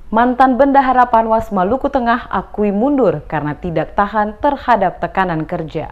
Mantan Bendahara Panwas Maluku Tengah akui mundur karena tidak tahan terhadap tekanan kerja.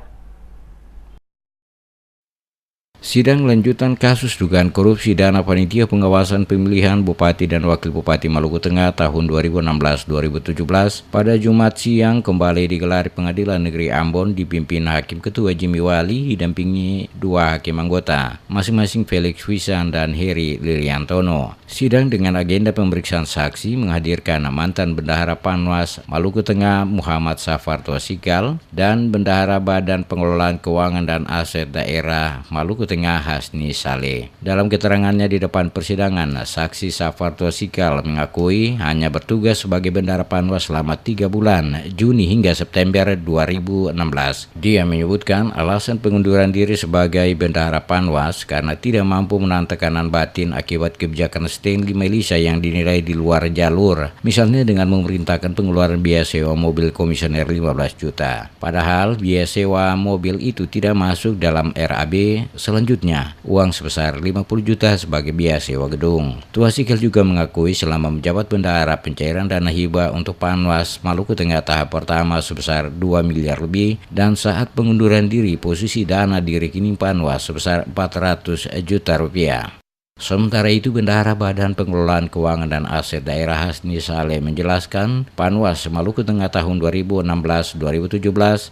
Sidang lanjutan kasus dugaan korupsi dana panitia pengawasan pemilihan Bupati dan Wakil Bupati Maluku Tengah tahun 2016-2017 pada Jumat siang kembali digelar Pengadilan Negeri Ambon dipimpin Hakim Ketua Jimmy Wali didampingi dua hakim anggota, masing-masing Felix Wisan dan Heri Liliantono. Sidang dengan agenda pemeriksaan saksi menghadirkan mantan Bendahara Panwas Maluku Tengah Muhammad Safar Tosikal dan Bendahara Badan Pengelolaan Keuangan dan Aset Daerah Maluku Tengah Hasni Saleh. Dalam keterangannya di depan persidangan, saksi Safar Tosikal mengakui hanya bertugas sebagai Bendahara Panwas selama 3 bulan, Juni hingga September 2016. Dia menyebutkan alasan pengunduran diri sebagai Bendahara Panwas karena tidak mampu menahan tekanan batin akibat kebijakan Stanley Melisa yang dinilai di luar jalur, misalnya dengan memerintahkan pengeluaran biaya sewa mobil komisioner 15 juta. Padahal biaya sewa mobil itu tidak masuk dalam RAB. Selanjutnya, uang sebesar 50 juta sebagai biaya sewa gedung. Tosikal juga mengakui selama menjabat bendahara pencairan dana hibah untuk Panwas Maluku Tengah tahap pertama sebesar 2 miliar lebih dan saat pengunduran diri posisi dana di rekening Panwas sebesar 400 juta rupiah. Sementara itu, Bendahara Badan Pengelolaan Keuangan dan Aset Daerah Hasni Saleh menjelaskan Panwas Maluku Tengah tahun 2016-2017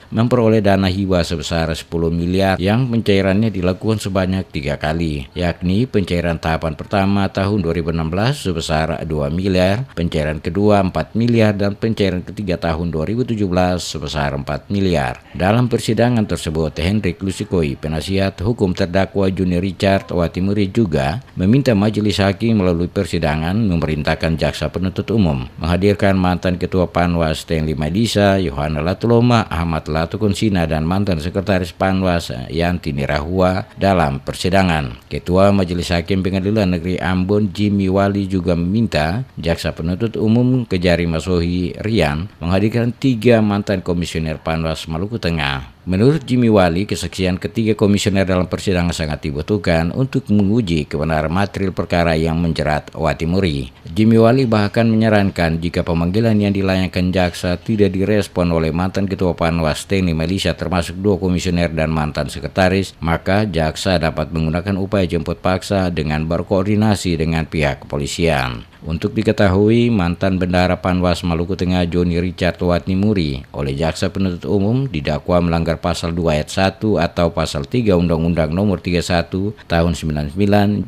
memperoleh dana hibah sebesar 10 miliar yang pencairannya dilakukan sebanyak 3 kali, yakni pencairan tahapan pertama tahun 2016 sebesar 2 miliar, pencairan kedua 4 miliar, dan pencairan ketiga tahun 2017 sebesar 4 miliar. Dalam persidangan tersebut, Hendrik Lusikoi, penasihat hukum terdakwa Juni Richard Watimuri juga meminta majelis hakim melalui persidangan memerintahkan jaksa penuntut umum menghadirkan mantan Ketua Panwas Stanley Melisa, Yohana Latuloma, Ahmad Latukonsina, dan mantan Sekretaris Panwas Yanti Nirahua dalam persidangan. Ketua Majelis Hakim Pengadilan Negeri Ambon Jimmy Wali juga meminta jaksa penuntut umum Kejari Masohi Rian menghadirkan 3 mantan komisioner Panwas Maluku Tengah. Menurut Jimmy Wali, kesaksian ketiga komisioner dalam persidangan sangat dibutuhkan untuk menguji kebenaran material perkara yang menjerat Watimuri. Jimmy Wali bahkan menyarankan jika pemanggilan yang dilayangkan jaksa tidak direspon oleh mantan Ketua Panwas Stanley Melisa termasuk 2 komisioner dan mantan sekretaris, maka jaksa dapat menggunakan upaya jemput paksa dengan berkoordinasi dengan pihak kepolisian. Untuk diketahui, mantan Bendahara Panwas Maluku Tengah Joni Richard Watimuri oleh jaksa penuntut umum didakwa melanggar pasal 2 ayat 1 atau pasal 3 Undang-Undang Nomor 31 Tahun 99,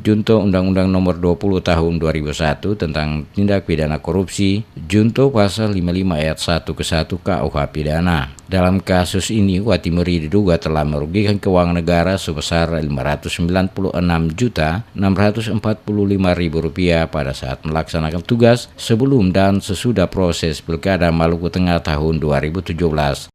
Junto Undang-Undang Nomor 20 Tahun 2001 tentang tindak pidana korupsi, Junto pasal 55 ayat 1 ke 1 KUH Pidana. Dalam kasus ini, Watimuri diduga telah merugikan keuangan negara sebesar Rp596.645.000 pada saat melaksanakan tugas sebelum dan sesudah proses Pilkada Maluku Tengah tahun 2017.